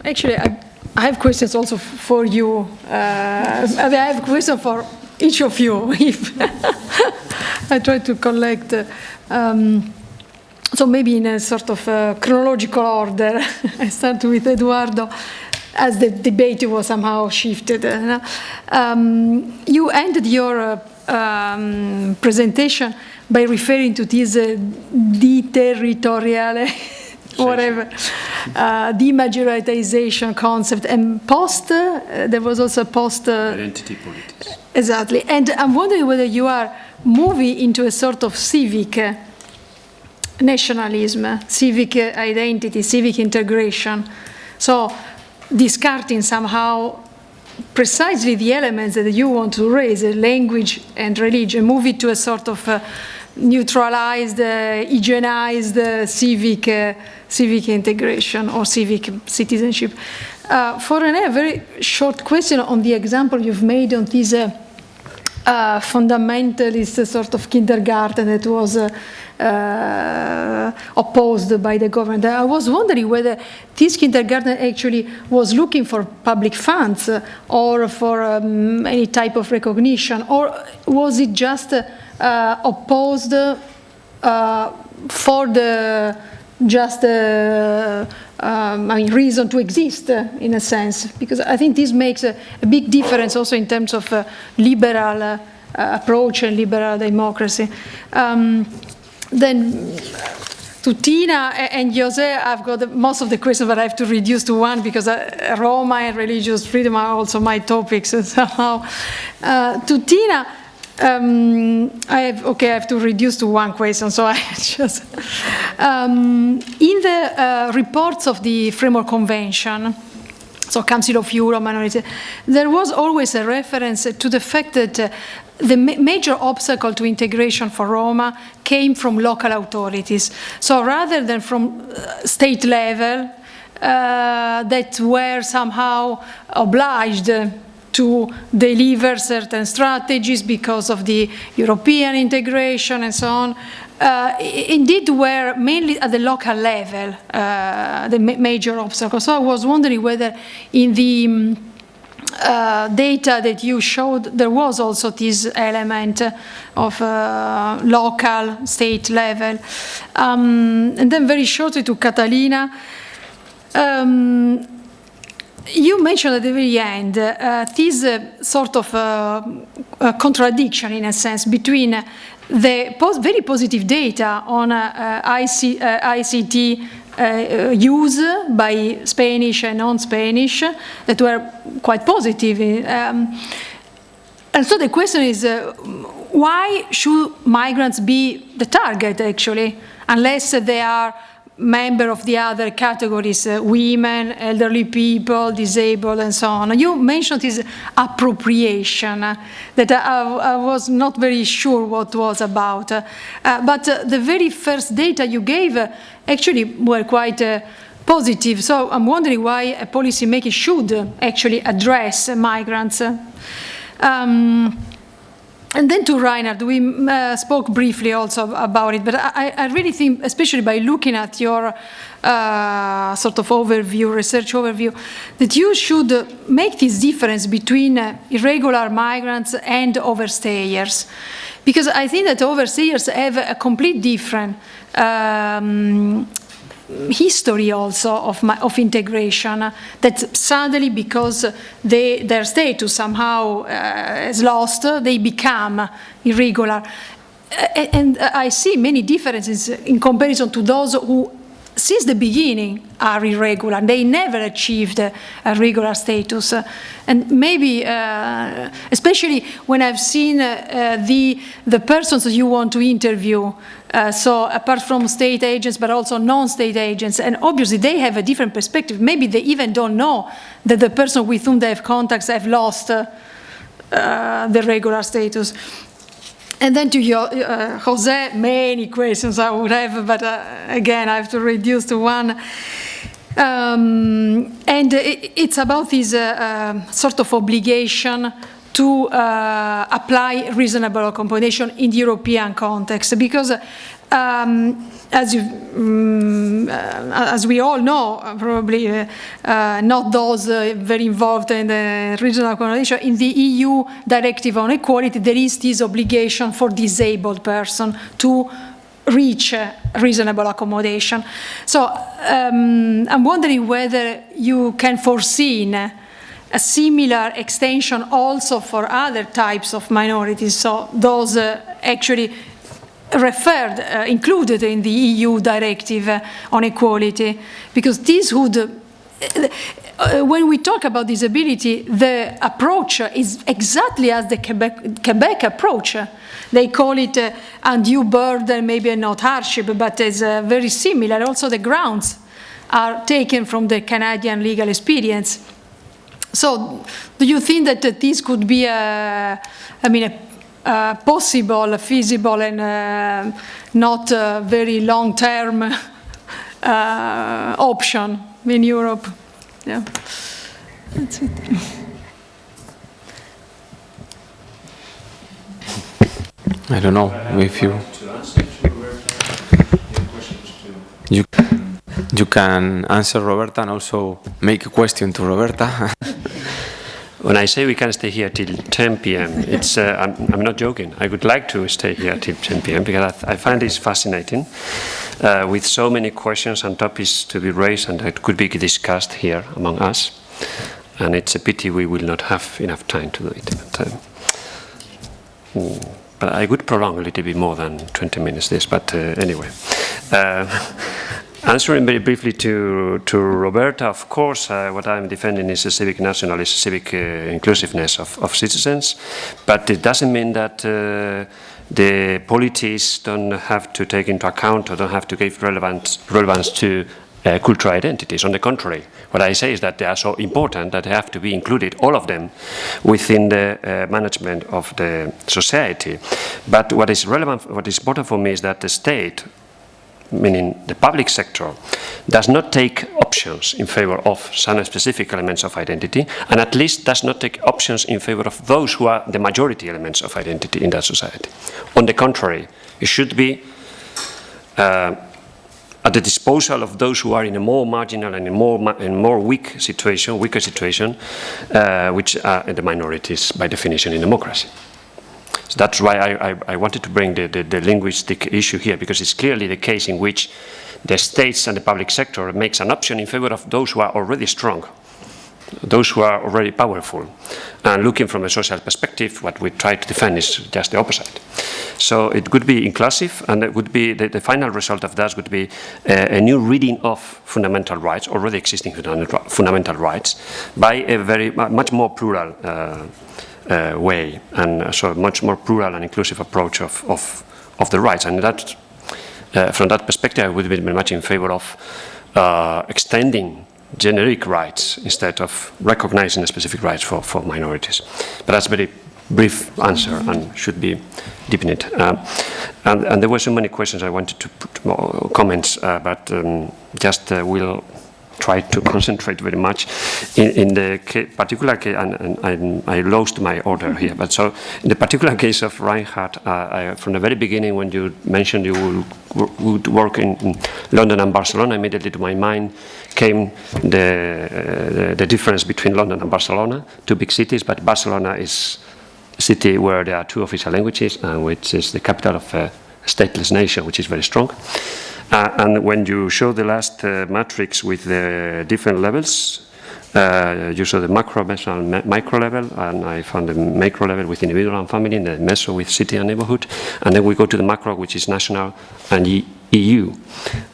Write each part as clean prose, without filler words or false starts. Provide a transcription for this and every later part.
Actually, I have questions also for you. I have questions for each of you. If I try to collect, so maybe in a sort of chronological order. I start with Eduardo, as the debate was somehow shifted. You ended your presentation by referring to this deterritoriale, whatever, demajoritization concept, and there was also identity politics. Exactly. And I'm wondering whether you are moving into a sort of civic nationalism, civic identity, civic integration. So discarding somehow precisely the elements that you want to raise, language and religion, move it to a sort of neutralized, hygienized civic integration or civic citizenship. For a very short question on the example you've made on this fundamentalist sort of kindergarten that was opposed by the government. I was wondering whether this kindergarten actually was looking for public funds or for any type of recognition, or was it just opposed for the just reason to exist, in a sense? Because I think this makes a big difference also in terms of liberal approach and liberal democracy. Then to Tina and Jose, I've got most of the questions, but I have to reduce to one because Roma and religious freedom are also my topics somehow. To Tina, I have to reduce to one question, so I just... in the reports of the Framework Convention, so Council of Europe, Minority, there was always a reference to the fact that the major obstacle to integration for Roma came from local authorities. So rather than from state level, that were somehow obliged to deliver certain strategies because of the European integration and so on, indeed were mainly at the local level the major obstacles. So I was wondering whether in the data that you showed there was also this element of local, state level. And then very shortly to Catalina, you mentioned at the very end this sort of contradiction, in a sense, between the very positive data on ICT use by Spanish and non-Spanish that were quite positive. And so the question is, why should migrants be the target, actually, unless they are member of the other categories, women, elderly people, disabled, and so on? You mentioned this appropriation that I was not very sure what was about. But the very first data you gave actually were quite positive. So I'm wondering why a policymaker should actually address migrants. And then to Reinhard, we spoke briefly also about it, but I really think, especially by looking at your sort of overview, research overview, that you should make this difference between irregular migrants and overstayers. Because I think that overstayers have a complete different history also of integration, that suddenly, because their status somehow is lost, they become irregular. And I see many differences in comparison to those who, since the beginning, are irregular. They never achieved a regular status. And maybe, especially when I've seen the persons you want to interview, so apart from state agents, but also non-state agents, and obviously they have a different perspective. Maybe they even don't know that the person with whom they have contacts have lost the regular status. And then to Jose, many questions I would have, but again, I have to reduce to one. And it's about this sort of obligation to apply reasonable accommodation in the European context, because as we all know, probably not those very involved in the regional accommodation, in the EU Directive on Equality, there is this obligation for disabled person to reach reasonable accommodation. So I'm wondering whether you can foresee a similar extension also for other types of minorities, so those actually included in the EU Directive on Equality, because this would, when we talk about disability, the approach is exactly as the Quebec approach. They call it undue burden, maybe not hardship, but it's very similar. Also, the grounds are taken from the Canadian legal experience. So, do you think that this could be a possible, feasible, and not very long-term option in Europe? Yeah, that's it. I don't know if you can answer Roberta and also make a question to Roberta. When I say we can stay here till 10 p.m., it's, I'm not joking. I would like to stay here till 10 p.m. because I find this fascinating, with so many questions and topics to be raised and that could be discussed here among us. And it's a pity we will not have enough time to do it. But I would prolong a little bit more than 20 minutes this, but anyway. Answering very briefly to Roberta, of course, what I'm defending is a civic nationalism, civic inclusiveness of citizens, but it doesn't mean that the polities don't have to take into account or don't have to give relevance to cultural identities. On the contrary, what I say is that they are so important that they have to be included, all of them, within the management of the society. But what is relevant, what is important for me is that the state, meaning the public sector, does not take options in favor of some specific elements of identity, and at least does not take options in favor of those who are the majority elements of identity in that society. On the contrary, it should be at the disposal of those who are in a more marginal and more weaker situation, which are the minorities by definition in democracy. So that's why I wanted to bring the linguistic issue here, because it's clearly the case in which the states and the public sector makes an option in favor of those who are already strong, those who are already powerful. And looking from a social perspective, what we try to defend is just the opposite. So it could be inclusive, and it would be the final result of that would be a new reading of fundamental rights, already existing fundamental rights, by a much more plural way, and so a much more plural and inclusive approach of the rights. And that, from that perspective, I would be very much in favor of extending generic rights instead of recognizing specific rights for minorities. But that's a very brief answer and should be deep in it. And there were so many questions I wanted to put more comments, but just we'll try to concentrate very much in the particular case, and I lost my order here. But so in the particular case of Reinhard, from the very beginning when you mentioned you would work in London and Barcelona, immediately to my mind came the difference between London and Barcelona, two big cities, but Barcelona is a city where there are two official languages, and which is the capital of a stateless nation, which is very strong. And when you show the last matrix with the different levels, you saw the macro, meso, and micro level, and I found the macro level with individual and family, and the meso with city and neighborhood, and then we go to the macro, which is national and EU.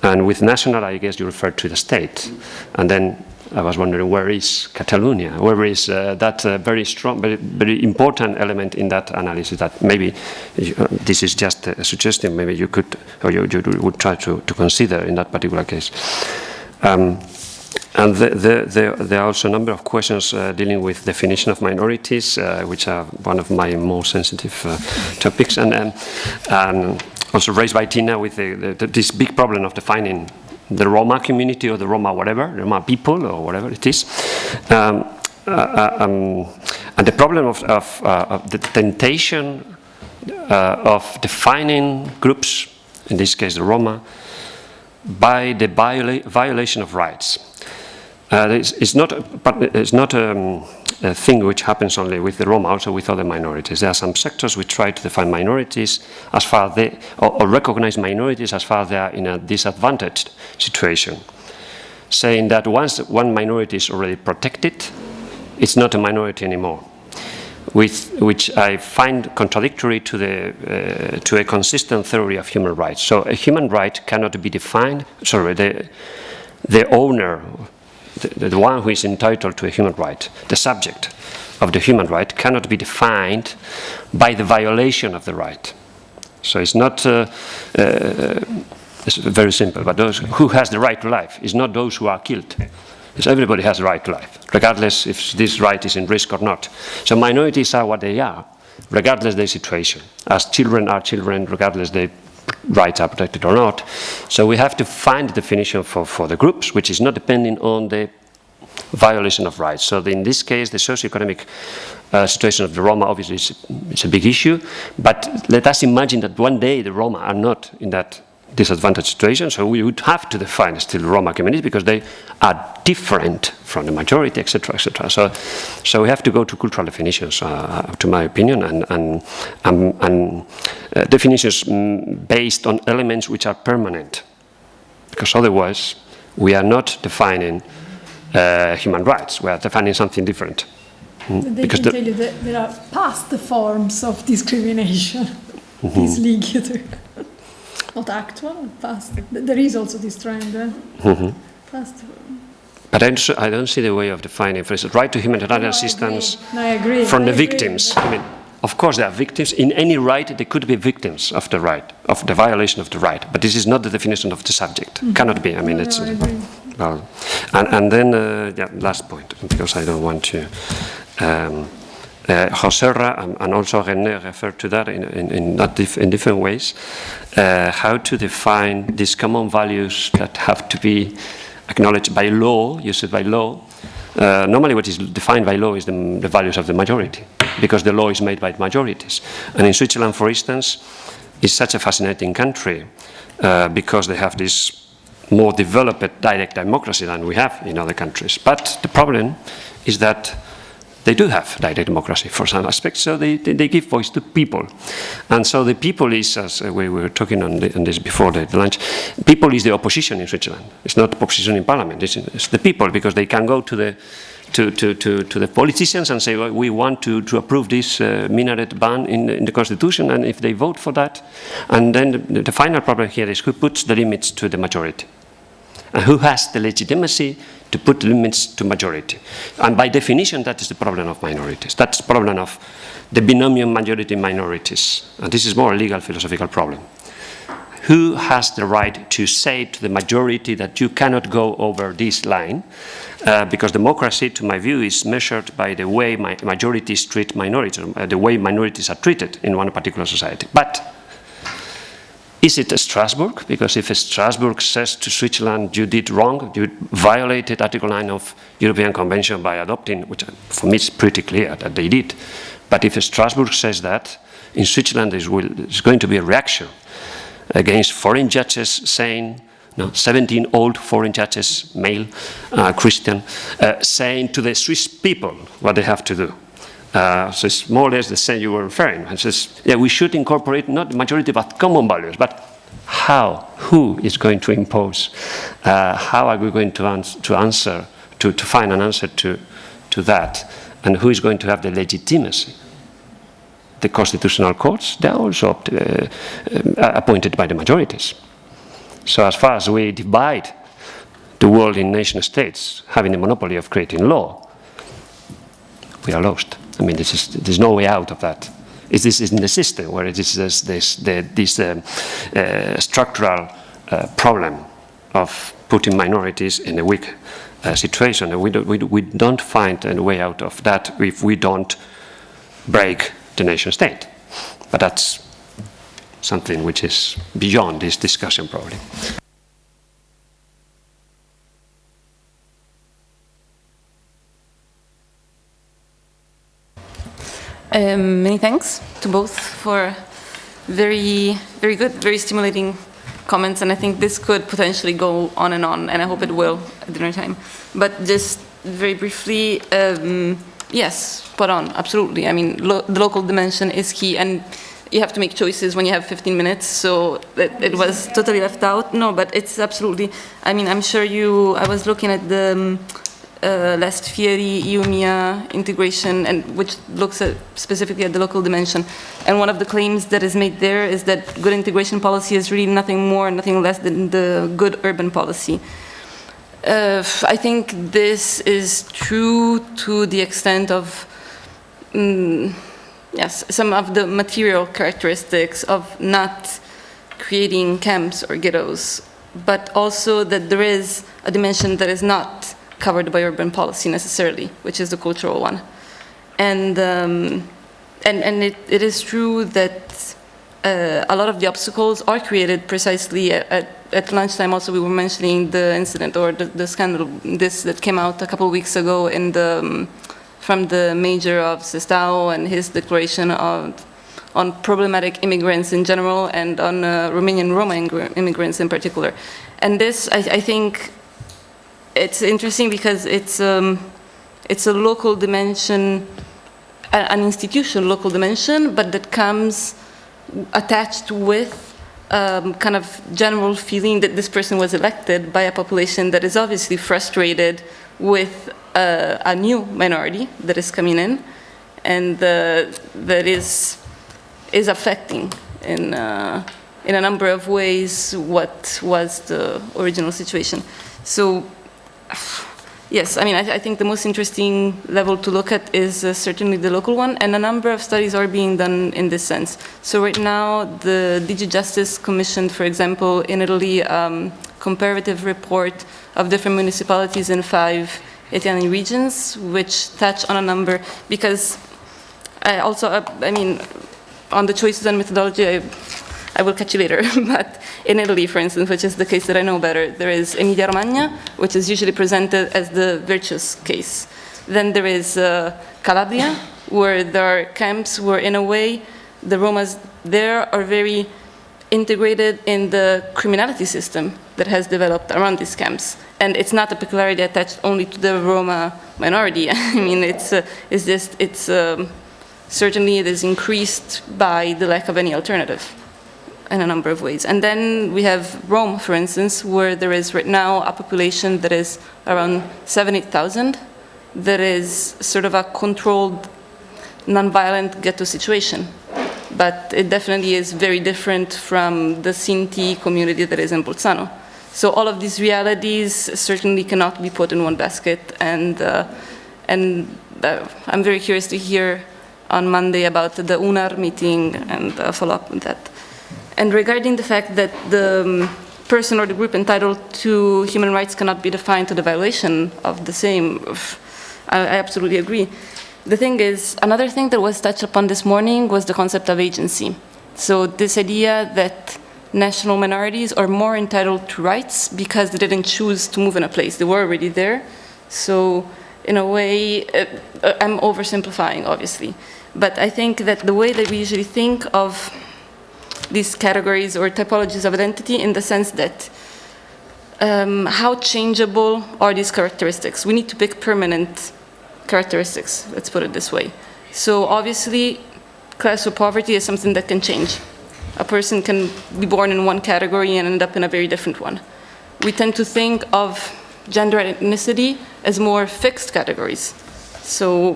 And with national, I guess you refer to the state, and then I was wondering, where is Catalonia? Where is that very strong, very important element in that analysis that maybe this is just a suggestion, maybe you could, or you would try to consider in that particular case. And there are also a number of questions dealing with definition of minorities, which are one of my more sensitive topics, and also raised by Tina with this big problem of defining the Roma community or the Roma whatever, Roma people or whatever it is. And the problem of the temptation of defining groups in this case the Roma, by the violation of rights. It's not a thing which happens only with the Roma, also with other minorities. There are some sectors which try to define minorities as far as they, or recognize minorities as far as they are in a disadvantaged situation, saying that once one minority is already protected, it's not a minority anymore, which I find contradictory to a consistent theory of human rights. So a human right cannot be defined, the owner, the one who is entitled to a human right, the subject of the human right, cannot be defined by the violation of the right. So it's not, it's very simple, but those who has the right to life is not those who are killed. Because everybody has the right to life, regardless if this right is in risk or not. So minorities are what they are, regardless of their situation. As children are children, regardless their rights are protected or not. So we have to find a definition for the groups, which is not depending on the violation of rights. So in this case, the socioeconomic situation of the Roma obviously is a big issue, but let us imagine that one day the Roma are not in that disadvantaged situation, so we would have to define still Roma communities because they are different from the majority, etc., etc. So we have to go to cultural definitions, to my opinion, and definitions based on elements which are permanent, because otherwise we are not defining human rights. We are defining something different. They can tell you that there are past forms of discrimination. This link. Not actual, past. There is also this trend. Past. But I don't see the way of defining, for instance, right to humanitarian assistance from the victims. I mean, of course, there are victims. In any right, there could be victims of the right, of the violation of the right. But this is not the definition of the subject. Cannot be. I mean, it's well. And then, yeah, last point, because I don't want to. Joserra and also René referred to that in different ways, how to define these common values that have to be acknowledged by law, used by law. Normally what is defined by law is the values of the majority, because the law is made by majorities. And in Switzerland, for instance, is such a fascinating country because they have this more developed direct democracy than we have in other countries. But the problem is that they do have direct democracy for some aspects, so they give voice to people. And so the people is, as we were talking on this before the lunch, people is the opposition in Switzerland. It's not opposition in parliament, it's the people, because they can go to the politicians and say, well, we want to approve this minaret ban in the constitution, and if they vote for that, and then the final problem here is who puts the limits to the majority? And who has the legitimacy to put limits to majority? And by definition, that is the problem of minorities. That's the problem of the binomial majority minorities. And this is more a legal philosophical problem. Who has the right to say to the majority that you cannot go over this line? Because democracy, to my view, is measured by the way majorities treat minorities, the way minorities are treated in one particular society. But is it Strasbourg? Because if Strasbourg says to Switzerland, you did wrong, you violated Article 9 of European Convention by adopting, which for me is pretty clear that they did. But if Strasbourg says that, in Switzerland there's going to be a reaction against foreign judges saying, 17 old foreign judges, male, Christian, saying to the Swiss people what they have to do. So it's more or less the same you were referring. It says, yeah, we should incorporate not the majority but common values. But how? Who is going to impose? How are we going to answer, to find an answer to that? And who is going to have the legitimacy? The constitutional courts, they are also appointed by the majorities. So as far as we divide the world in nation states, having the monopoly of creating law, we are lost. I mean, there's no way out of that. This is in the system where it is this structural problem of putting minorities in a weak situation. And we don't find a way out of that if we don't break the nation state. But that's something which is beyond this discussion, probably. Many thanks to both for very good, very stimulating comments, and I think this could potentially go on, and I hope it will at dinner time. But just very briefly, yes, spot on, absolutely. I mean, the local dimension is key, and you have to make choices when you have 15 minutes, so it was totally left out. No, but it's absolutely, I mean, I'm sure I was looking at the last Fieri EUMIA integration, and which looks at specifically at the local dimension. And one of the claims that is made there is that good integration policy is really nothing more, nothing less than the good urban policy. I think this is true to the extent of, yes, some of the material characteristics of not creating camps or ghettos, but also that there is a dimension that is not covered by urban policy necessarily, which is the cultural one. And it is true that a lot of the obstacles are created precisely at lunchtime. Also, we were mentioning the incident or the scandal that came out a couple of weeks ago in from the mayor of Sestao and his declaration on problematic immigrants in general and on Romanian Roma immigrants in particular. And this, I think, it's interesting because it's a local dimension, an institutional local dimension, but that comes attached with kind of general feeling that this person was elected by a population that is obviously frustrated with a new minority that is coming in, and that is affecting in a number of ways what was the original situation. So, yes, I mean, I think the most interesting level to look at is certainly the local one, and a number of studies are being done in this sense. So right now, the DG Justice commissioned, for example, in Italy, comparative report of different municipalities in 5 Italian regions, which touch on a number, because I mean, on the choices and methodology, I will catch you later, but in Italy, for instance, which is the case that I know better, there is Emilia-Romagna, which is usually presented as the virtuous case. Then there is Calabria, where there are camps where, in a way, the Romas there are very integrated in the criminality system that has developed around these camps. And it's not a peculiarity attached only to the Roma minority. I mean, certainly it is increased by the lack of any alternative in a number of ways. And then we have Rome, for instance, where there is right now a population that is around 7,000-8,000, that is sort of a controlled, non-violent ghetto situation. But it definitely is very different from the Sinti community that is in Bolzano. So all of these realities certainly cannot be put in one basket, and I'm very curious to hear on Monday about the UNAR meeting and follow up on that. And regarding the fact that the person or the group entitled to human rights cannot be defined to the violation of the same, I absolutely agree. The thing is, another thing that was touched upon this morning was the concept of agency. So this idea that national minorities are more entitled to rights because they didn't choose to move in a place. They were already there. So in a way, I'm oversimplifying, obviously. But I think that the way that we usually think of these categories or typologies of identity, in the sense that how changeable are these characteristics? We need to pick permanent characteristics, let's put it this way. So obviously, class or poverty is something that can change. A person can be born in one category and end up in a very different one. We tend to think of gender and ethnicity as more fixed categories. So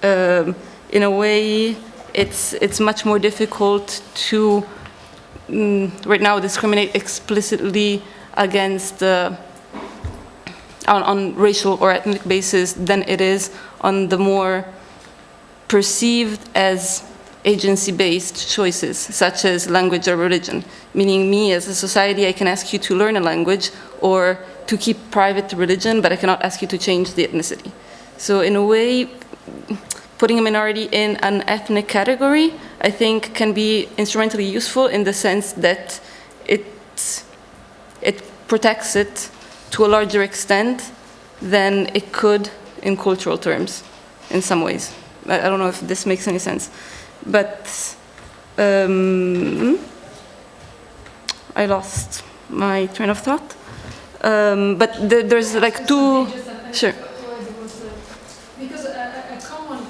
in a way, it's much more difficult to right now discriminate explicitly against on racial or ethnic basis than it is on the more perceived as agency-based choices, such as language or religion. Meaning me as a society, I can ask you to learn a language or to keep private religion, but I cannot ask you to change the ethnicity. So in a way, putting a minority in an ethnic category, I think, can be instrumentally useful in the sense that it protects it to a larger extent than it could in cultural terms, in some ways. I don't know if this makes any sense. But I I lost my train of thought. But there's like two, sure. Because a common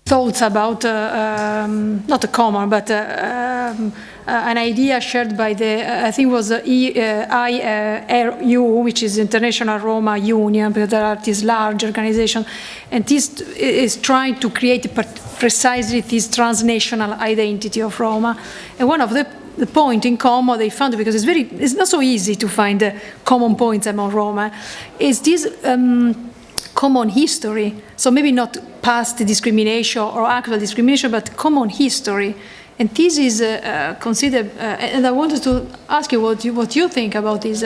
thoughts about, not a common, but an idea shared by the, I think it was IRU, which is International Roma Union, because there are this large organization, and this is trying to create precisely this transnational identity of Roma. And one of the point in common they found, because it's not so easy to find common points among Roma, is this common history. So maybe not past discrimination or actual discrimination, but common history. And this is considered, and I wanted to ask you what you think about this,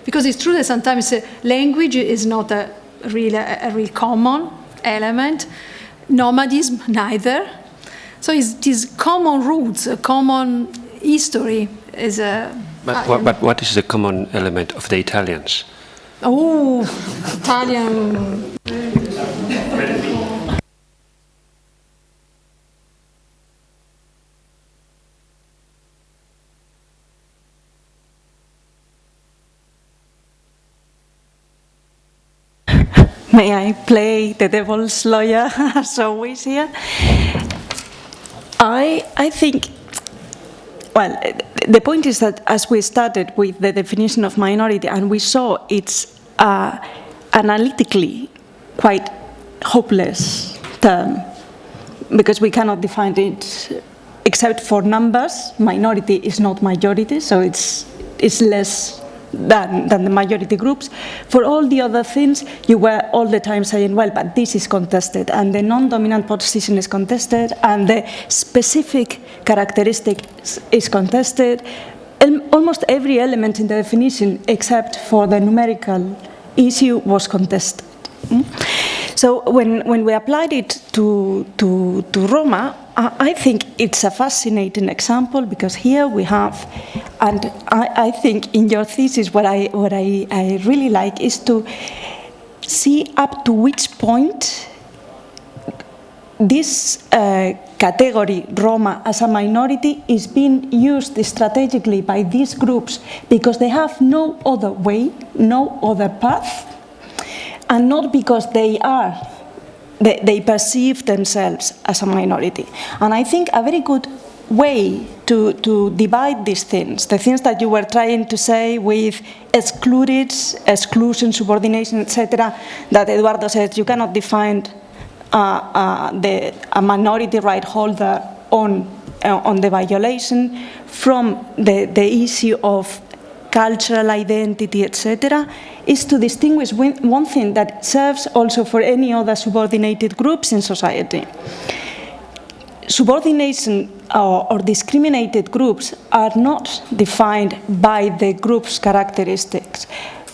because it's true that sometimes language is not a real common element, nomadism neither. So it's these common roots, a common history is a... But what is the common element of the Italians? Oh, Italian... May I play the devil's lawyer as always here? I think, well, the point is that as we started with the definition of minority and we saw it's analytically quite hopeless term because we cannot define it except for numbers. Minority is not majority, so it's less than the majority groups. For all the other things, you were all the time saying, well, but this is contested, and the non-dominant position is contested, and the specific characteristic is contested. Almost every element in the definition, except for the numerical issue, was contested. So when we applied it to Roma, I think it's a fascinating example because here we have, and I think in your thesis what I really like is to see up to which point this category, Roma, as a minority is being used strategically by these groups because they have no other way, no other path, and not because they perceive themselves as a minority. And I think a very good way to divide these things, the things that you were trying to say with excluded, exclusion, subordination, etc., that Eduardo said you cannot define a minority right holder on the violation from the issue of cultural identity, etc., is to distinguish one thing that serves also for any other subordinated groups in society. Subordination or discriminated groups are not defined by the group's characteristics,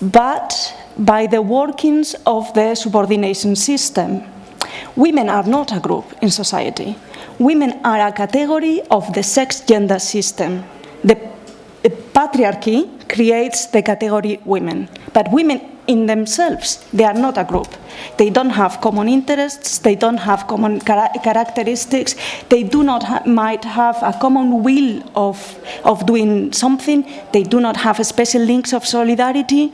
but by the workings of the subordination system. Women are not a group in society. Women are a category of the sex-gender system. The patriarchy creates the category women, but women in themselves, they are not a group. They don't have common interests, they don't have common characteristics, they do not might have a common will of doing something, they do not have special links of solidarity.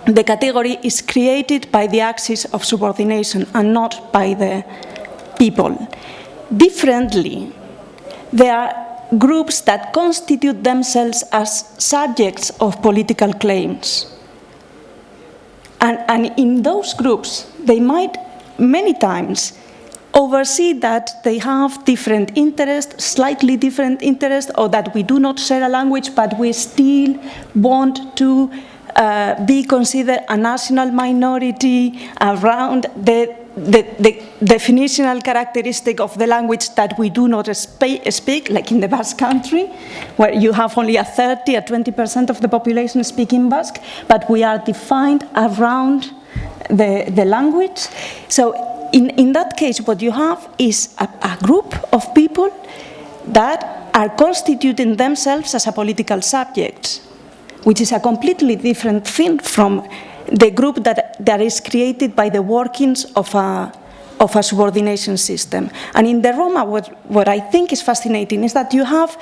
The category is created by the axis of subordination and not by the people. Differently, there are groups that constitute themselves as subjects of political claims. And in those groups, they might many times oversee that they have different interests, slightly different interests, or that we do not share a language, but we still want to be considered a national minority around the definitional characteristic of the language that we do not speak, like in the Basque country, where you have only a 30 or 20% of the population speaking Basque, but we are defined around the language. So in that case, what you have is a group of people that are constituting themselves as a political subject, which is a completely different thing from the group that is created by the workings of a subordination system. And in the Roma, what I think is fascinating is that you have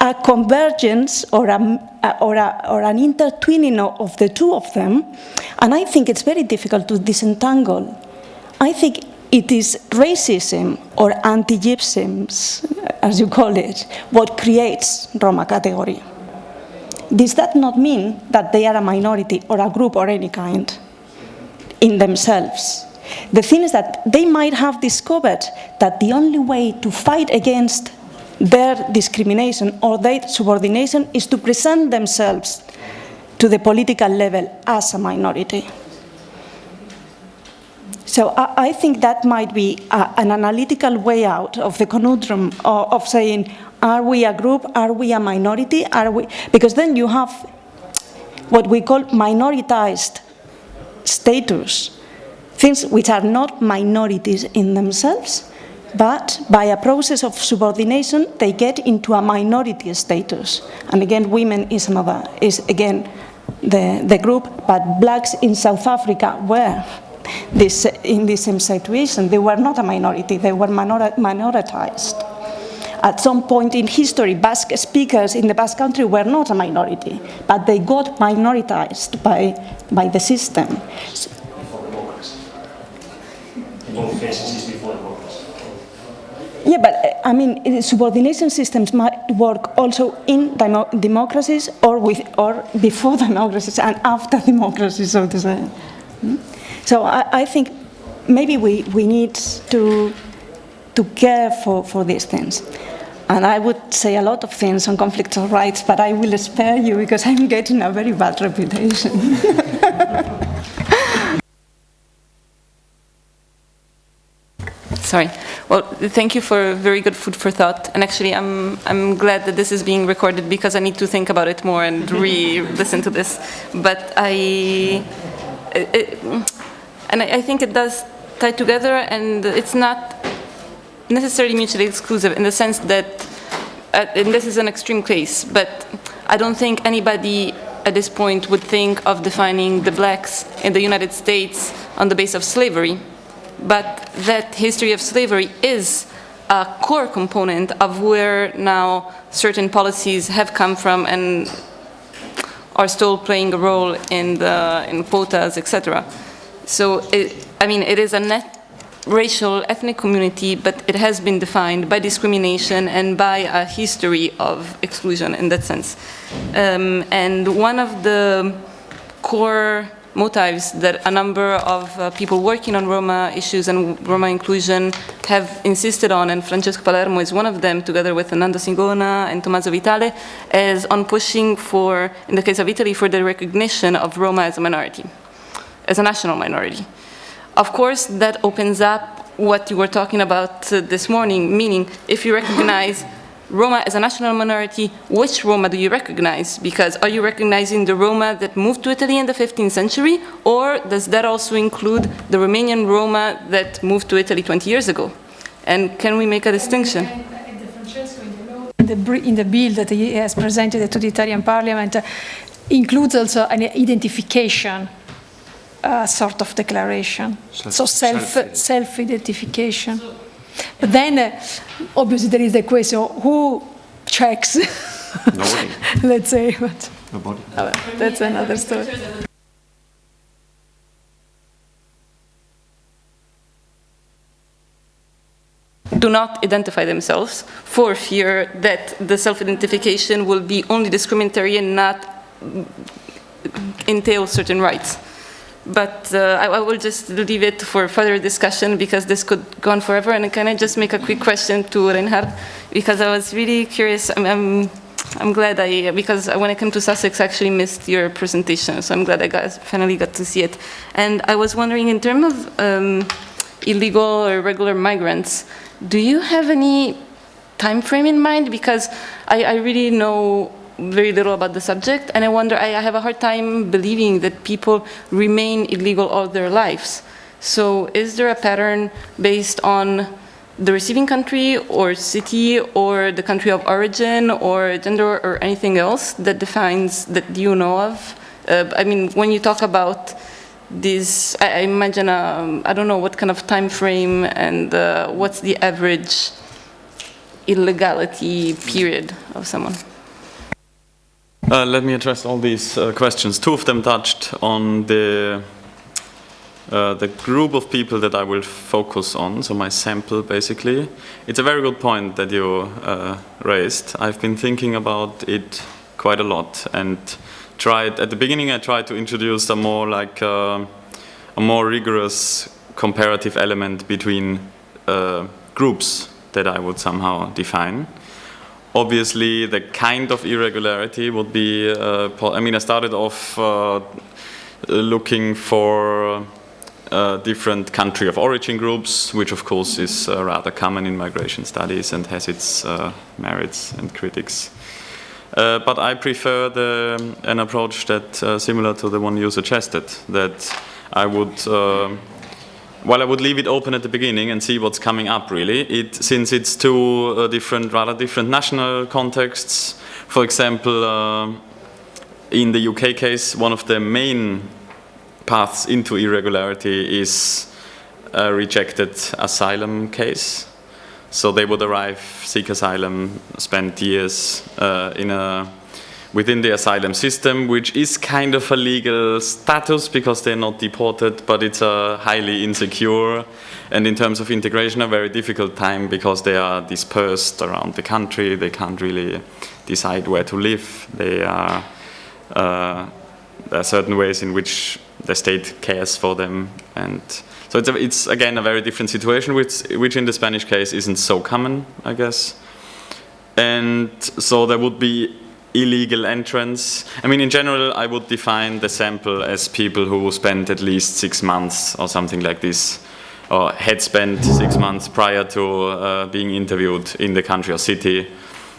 a convergence or an intertwining of the two of them, and I think it's very difficult to disentangle. I think it is racism or anti-Gypsyism, as you call it, what creates Roma category. Does that not mean that they are a minority or a group or any kind in themselves? The thing is that they might have discovered that the only way to fight against their discrimination or their subordination is to present themselves to the political level as a minority. So I think that might be an analytical way out of the conundrum of saying, are we a group, are we a minority, are we? Because then you have what we call minoritized status, things which are not minorities in themselves, but by a process of subordination, they get into a minority status. And again, women is again the group, but blacks in South Africa were in this same situation. They were not a minority, they were minoritized. At some point in history, Basque speakers in the Basque country were not a minority, but they got minoritized by the system. Before democracy. In both cases, it's before democracy. Yeah, but I mean, subordination systems might work also in democracies or before democracies and after democracies, so to say. So I think maybe we need to care for these things. And I would say a lot of things on conflict of rights, but I will spare you because I'm getting a very bad reputation. Sorry. Well, thank you for very good food for thought. And actually, I'm glad that this is being recorded because I need to think about it more and re-listen to this. But I think it does tie together, and it's not necessarily mutually exclusive in the sense that, and this is an extreme case, but I don't think anybody at this point would think of defining the blacks in the United States on the basis of slavery. But that history of slavery is a core component of where now certain policies have come from and are still playing a role in quotas, etc. So, it is a net racial, ethnic community, but it has been defined by discrimination and by a history of exclusion in that sense. And one of the core motives that a number of people working on Roma issues and Roma inclusion have insisted on, and Francesco Palermo is one of them, together with Nando Singona and Tommaso Vitale, is on pushing for, in the case of Italy, for the recognition of Roma as a minority, as a national minority. Of course, that opens up what you were talking about this morning, meaning if you recognize Roma as a national minority, which Roma do you recognize? Because are you recognizing the Roma that moved to Italy in the 15th century, or does that also include the Romanian Roma that moved to Italy 20 years ago? And can we make a distinction? In the bill that he has presented to the Italian Parliament includes also an identification sort of declaration, so self-identification. But then, obviously, there is the question: who checks? Nobody. Let's say, but Nobody. That's another story. Do not identify themselves for fear that the self-identification will be only discriminatory and not entail certain rights. But I will just leave it for further discussion because this could go on forever. And can I just make a quick question to Reinhard? Because I was really curious. I'm glad because when I came to Sussex, I actually missed your presentation. So I'm glad I finally got to see it. And I was wondering, in terms of illegal or irregular migrants, do you have any time frame in mind? Because I really know very little about the subject, and I wonder, I have a hard time believing that people remain illegal all their lives. So is there a pattern based on the receiving country or city or the country of origin or gender or anything else that defines, that you know of? When you talk about this, I imagine, I don't know what kind of time frame and what's the average illegality period of someone? Let me address all these questions. Two of them touched on the group of people that I will focus on, so my sample basically. It's a very good point that you raised. I've been thinking about it quite a lot and at the beginning I tried to introduce a more rigorous comparative element between groups that I would somehow define. Obviously, the kind of irregularity would be, I started off looking for different country of origin groups, which of course is rather common in migration studies and has its merits and critics. But I prefer an approach that similar to the one you suggested, that I would I would leave it open at the beginning and see what's coming up, really. Since it's two rather different national contexts. For example, in the UK case, one of the main paths into irregularity is a rejected asylum case. So they would arrive, seek asylum, spend years within the asylum system, which is kind of a legal status because they're not deported, but it's a highly insecure and in terms of integration a very difficult time because they are dispersed around the country, they can't really decide where to live, there are certain ways in which the state cares for them, and so it's again a very different situation, which in the Spanish case isn't so common, I guess. And so there would be illegal entrance. In general, I would define the sample as people who spent at least 6 months or something like this, or had spent 6 months prior to being interviewed in the country or city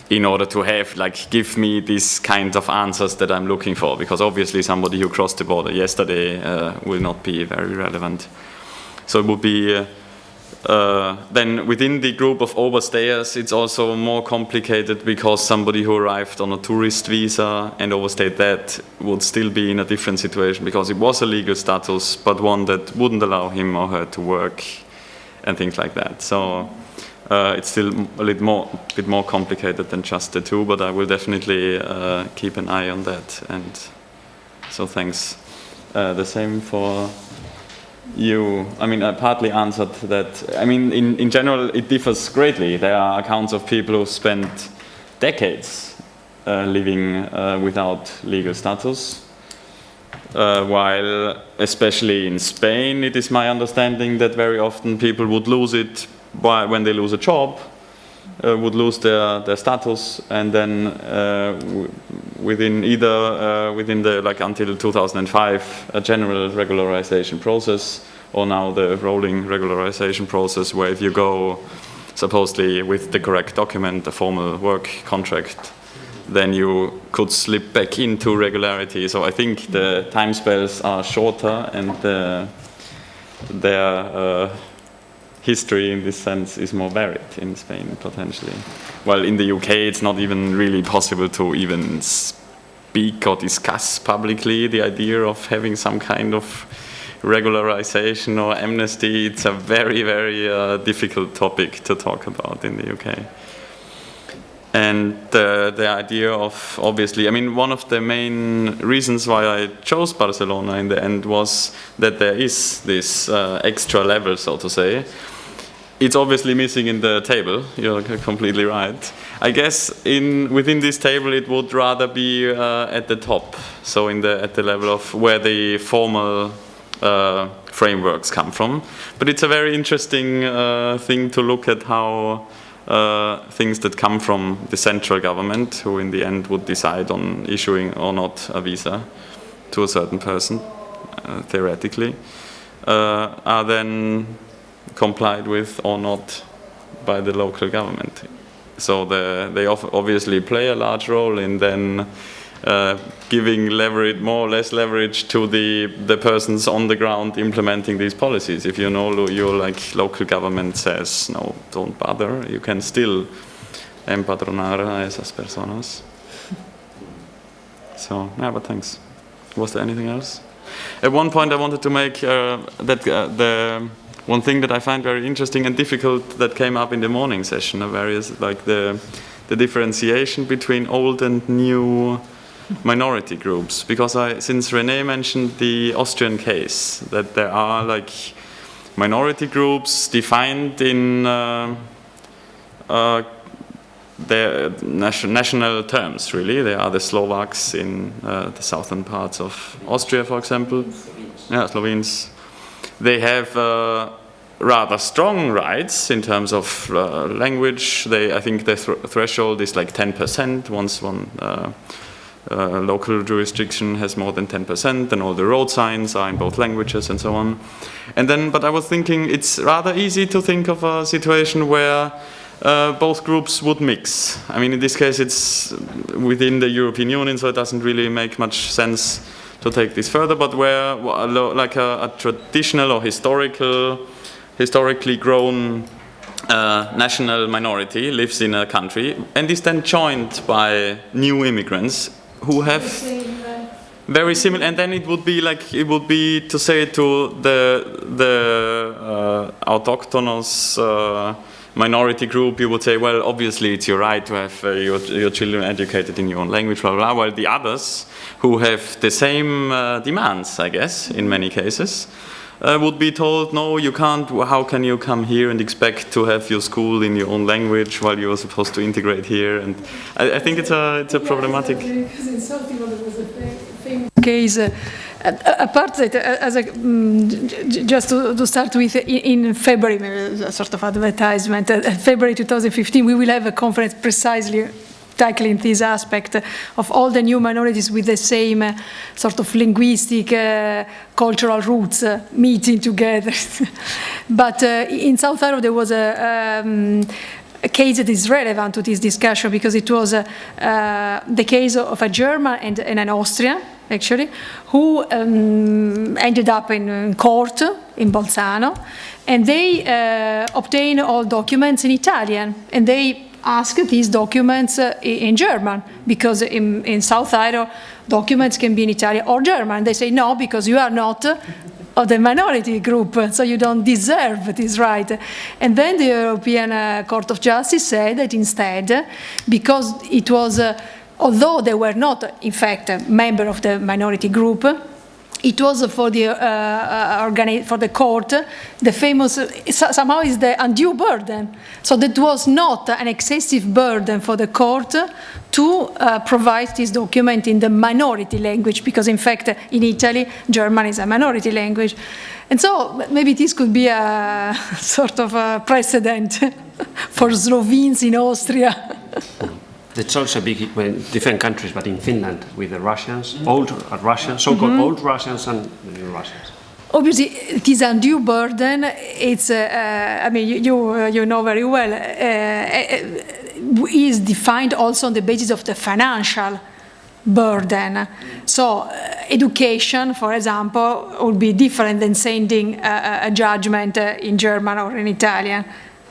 in order to give me these kind of answers that I'm looking for, because obviously somebody who crossed the border yesterday will not be very relevant. So it would be then within the group of overstayers, it's also more complicated because somebody who arrived on a tourist visa and overstayed that would still be in a different situation because it was a legal status, but one that wouldn't allow him or her to work and things like that. So it's still a bit more complicated than just the two, but I will definitely keep an eye on that. And so thanks. The same for you. I partly answered that. In general, it differs greatly. There are accounts of people who spent decades living without legal status, while, especially in Spain, it is my understanding that very often people would lose it when they lose a job, would lose their status, and then within the until 2005 a general regularization process, or now the rolling regularization process, where if you go supposedly with the correct document, a formal work contract, then you could slip back into regularity. So I think the time spells are shorter, and their history in this sense is more varied in Spain, potentially. Well, in the UK, it's not even really possible to even speak or discuss publicly the idea of having some kind of regularization or amnesty. It's a very, very difficult topic to talk about in the UK. And the idea of, obviously, one of the main reasons why I chose Barcelona in the end was that there is this extra level, so to say. It's obviously missing in the table, you're completely right. I guess within this table it would rather be at the top, so at the level of where the formal frameworks come from. But it's a very interesting thing to look at how things that come from the central government, who in the end would decide on issuing or not a visa to a certain person, theoretically, are then complied with or not by the local government. So they obviously play a large role in then giving more or less leverage to the persons on the ground implementing these policies. If you know your local government says, no, don't bother, you can still empadronar a esas personas. So, yeah, but thanks. Was there anything else? At one point I wanted to make the one thing that I find very interesting and difficult that came up in the morning session of various, the differentiation between old and new minority groups? Because since René mentioned the Austrian case, that there are like minority groups defined in their national terms, really. They are the Slovaks in the southern parts of Austria, for example. Yeah, Slovenes. They have rather strong rights in terms of language. I think the threshold is like 10%. Once one local jurisdiction has more than 10%, then all the road signs are in both languages and so on. And then, but I was thinking it's rather easy to think of a situation where both groups would mix. I mean, in this case, it's within the European Union, so it doesn't really make much sense to take this further. But where, like a traditional or historically grown national minority lives in a country and is then joined by new immigrants who have very similar, and then it would be to say to the autochthonous minority group, you would say, well, obviously it's your right to have your children educated in your own language, blah, blah, blah, while the others who have the same demands, I guess, in many cases, would be told, no, you can't, how can you come here and expect to have your school in your own language while you're supposed to integrate here? And I think it's a problematic... Because in Saltigo there was a famous case, apart that, just to start with, in February, a sort of advertisement, February 2015, we will have a conference precisely tackling this aspect of all the new minorities with the same sort of linguistic, cultural roots meeting together. But in South Iro there was a case that is relevant to this discussion because it was the case of a German and an Austrian, actually, who ended up in court in Bolzano, and they obtained all documents in Italian, and they asked these documents in German, because in South Iro documents can be in Italian or German. They say no, because you are not of the minority group, so you don't deserve this right. And then the European Court of Justice said that instead, because it was, although they were not in fact a member of the minority group, it was for the court, the famous, somehow is the undue burden. So that was not an excessive burden for the court to provide this document in the minority language, because in fact in Italy, German is a minority language. And so maybe this could be a sort of a precedent for Slovenes in Austria. It's also big in different countries, but in Finland with the Russians, old Russians, so-called old Russians and the new Russians. Obviously, this undue burden, it's, I mean, you know very well, is defined also on the basis of the financial burden. So education, for example, would be different than sending a judgment in German or in Italian.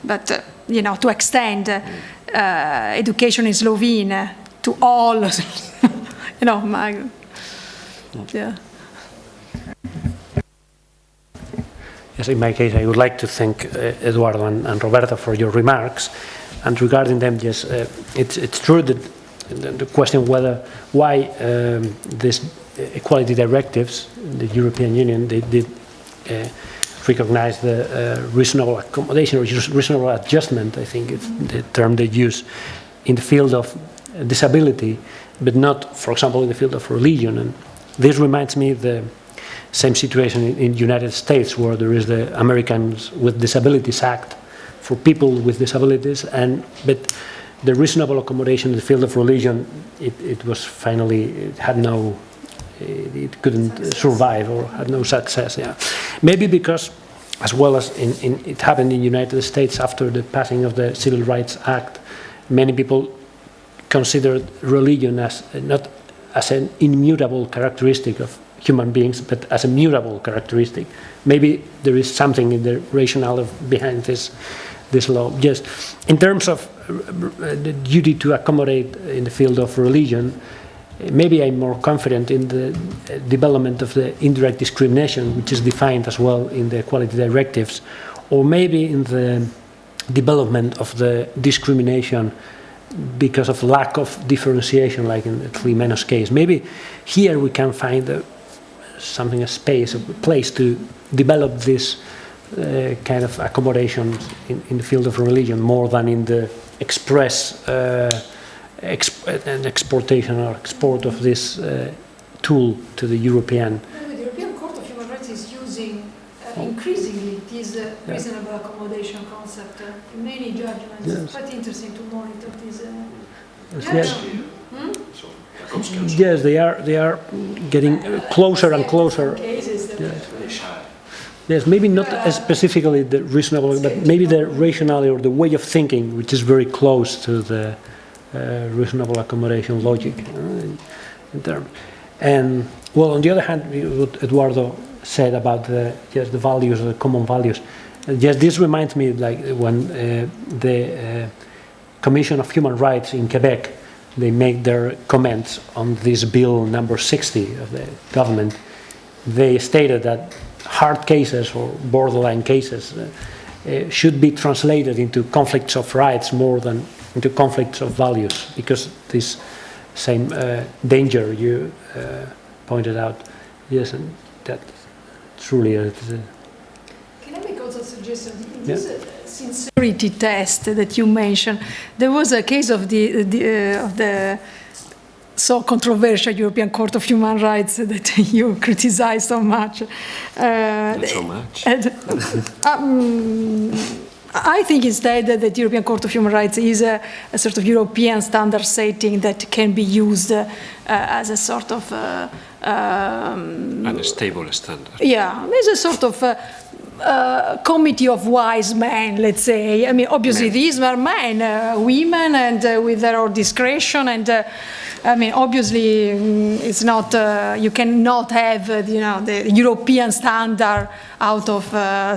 But, you know, to extend education in Slovene to all, you know, yeah. Yes, in my case, I would like to thank Eduardo and Roberta for your remarks. And regarding them, yes, it's true that the question why these equality directives, the European Union, they did recognize the reasonable accommodation or reasonable adjustment, I think it's the term they use, in the field of disability, but not, for example, in the field of religion. And this reminds me of the same situation in the United States, where there is the Americans with Disabilities Act for people with disabilities, but the reasonable accommodation in the field of religion, it couldn't survive or had no success. Yeah, maybe because, as well as it happened in the United States after the passing of the Civil Rights Act, many people considered religion as not as an immutable characteristic of human beings, but as a mutable characteristic. Maybe there is something in the rationale behind this law. Yes, in terms of the duty to accommodate in the field of religion, maybe I'm more confident in the development of the indirect discrimination, which is defined as well in the equality directives, or maybe in the development of the discrimination because of lack of differentiation, like in the Three Menos case. Maybe here we can find a space, a place to develop this kind of accommodation in the field of religion more than in the express exportation or export of this tool to the European. The European Court of Human Rights is using increasingly this reasonable accommodation concept in many judgments. It's quite interesting to monitor this. Yes, they are getting closer and closer. Yes, maybe not as specifically the reasonable, but maybe the rationality or the way of thinking, which is very close to the reasonable accommodation logic. And well, on the other hand, what Eduardo said about the values, the common values. Yes, this reminds me like when the Commission of Human Rights in Quebec, they made their comments on this bill number 60 of the government. They stated that hard cases or borderline cases should be translated into conflicts of rights more than into conflicts of values, because this same danger you pointed out. Yes, and that truly is. Can I make also a suggestion? In this sincerity test that you mentioned, there was a case of the so controversial European Court of Human Rights that you criticize so much. Not so much. I think instead that the European Court of Human Rights is a sort of European standard setting that can be used as a sort of Unstable standard. yeah, it's a sort of committee of wise men, let's say. I mean, obviously these are men, women, and with their own discretion. And I mean, obviously, it's not. You cannot have, the European standard out of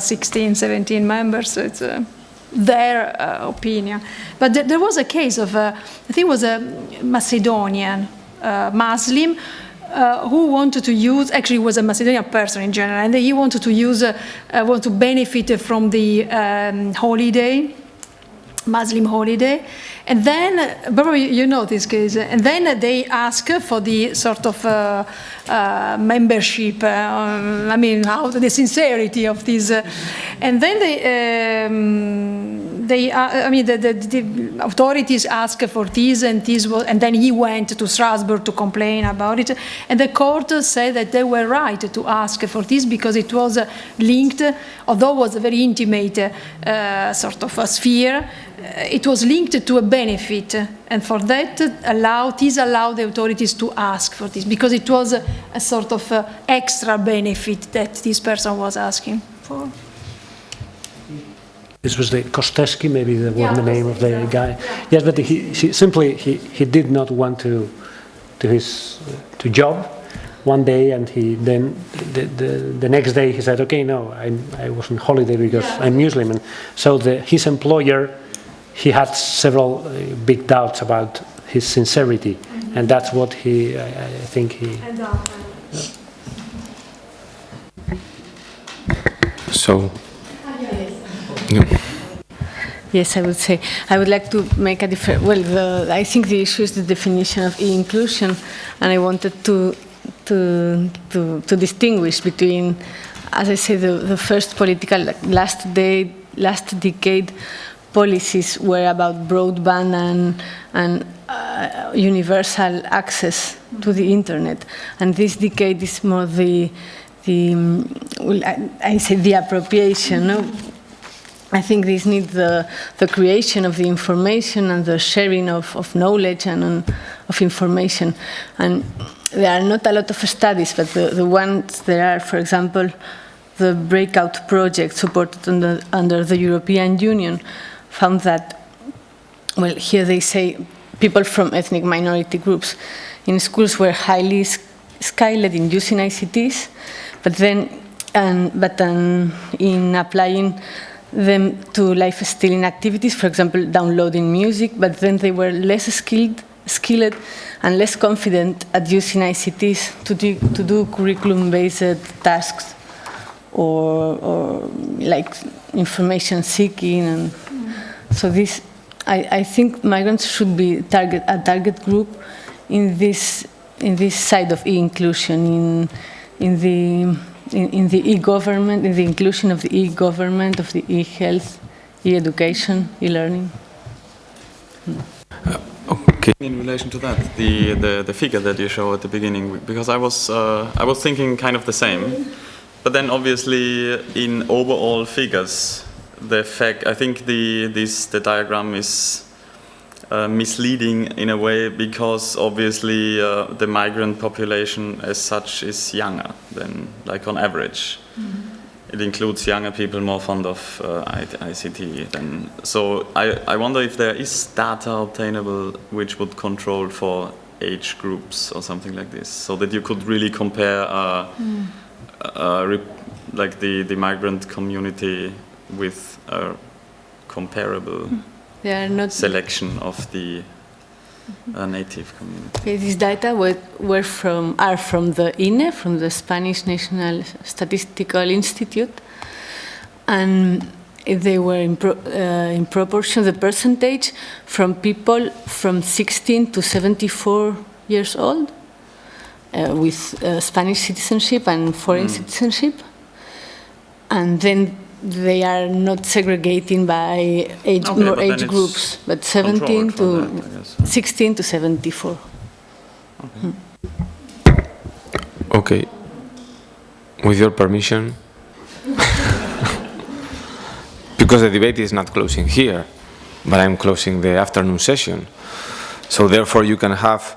16, 17 members. So it's their opinion. But there was a case of, I think it was a Macedonian Muslim. Who wanted to use, actually was a Macedonian person in general, and he wanted to use, want to benefit from the holiday, Muslim holiday, and then, probably you know this case, and then they ask for the sort of membership, I mean, how the sincerity of this, and then the authorities asked for this, and then he went to Strasbourg to complain about it, and the court said that they were right to ask for this because it was linked, although it was a very intimate sort of a sphere, it was linked to a benefit, and for that allowed the authorities to ask for this because it was a sort of extra benefit that this person was asking for. This was the Kosteski, maybe the name of the guy. Yeah. Yes, but he did not want to job one day, and then the next day he said, okay, no, I was on holiday because I'm Muslim, and so his employer, he had several big doubts about his sincerity, and that's what I think he. So. Yes, I would say. I would like to make a different. Well, I think the issue is the definition of e-inclusion, and I wanted to distinguish between, as I say, the first political last decade policies were about broadband and universal access to the internet, and this decade is more the appropriation. No? I think this needs the creation of the information and the sharing of knowledge and of information. And there are not a lot of studies, but the ones there are, for example, the breakout project supported under the European Union found that, well, here they say people from ethnic minority groups in schools were highly skilled in using ICTs, but in applying them to life-stealing activities, for example, downloading music, but then they were less skilled and less confident at using ICTs to do curriculum-based tasks or like information seeking, and so this, I think migrants should be a target group in this side of e-inclusion, in the e-government, in the inclusion of the e-government, of the e-health, e-education, e-learning. Okay. In relation to that, the figure that you show at the beginning, because I was thinking kind of the same, but then obviously in overall figures, the fact I think the diagram is misleading in a way, because obviously the migrant population as such is younger than, like, on average. It includes younger people more fond of ICT than. So I wonder if there is data obtainable which would control for age groups or something like this, so that you could really compare like the migrant community with a comparable selection of the native community. Okay, these data are from the INE, from the Spanish National Statistical Institute, and they were in proportion, the percentage, from people from 16 to 74 years old with Spanish citizenship and foreign citizenship, and then they are not segregating by age, age groups, but 16 to 74. Okay. With your permission, because the debate is not closing here, but I'm closing the afternoon session. So therefore you can have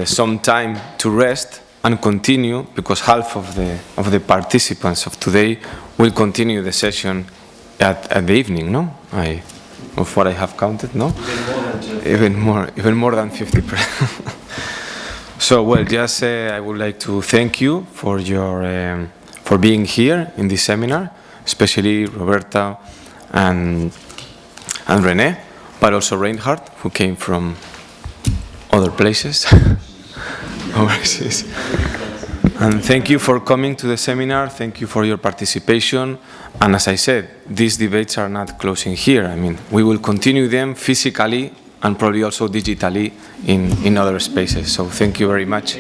some time to rest and continue, because half of the participants of today will continue the session at the evening, no? Of what I have counted, no? Even more than 50%. So, well, just I would like to thank you for your for being here in this seminar, especially Roberta and René, but also Reinhard, who came from other places. Overseas. And thank you for coming to the seminar. Thank you for your participation. And as I said, these debates are not closing here. I mean, we will continue them physically and probably also digitally in other spaces. So thank you very much.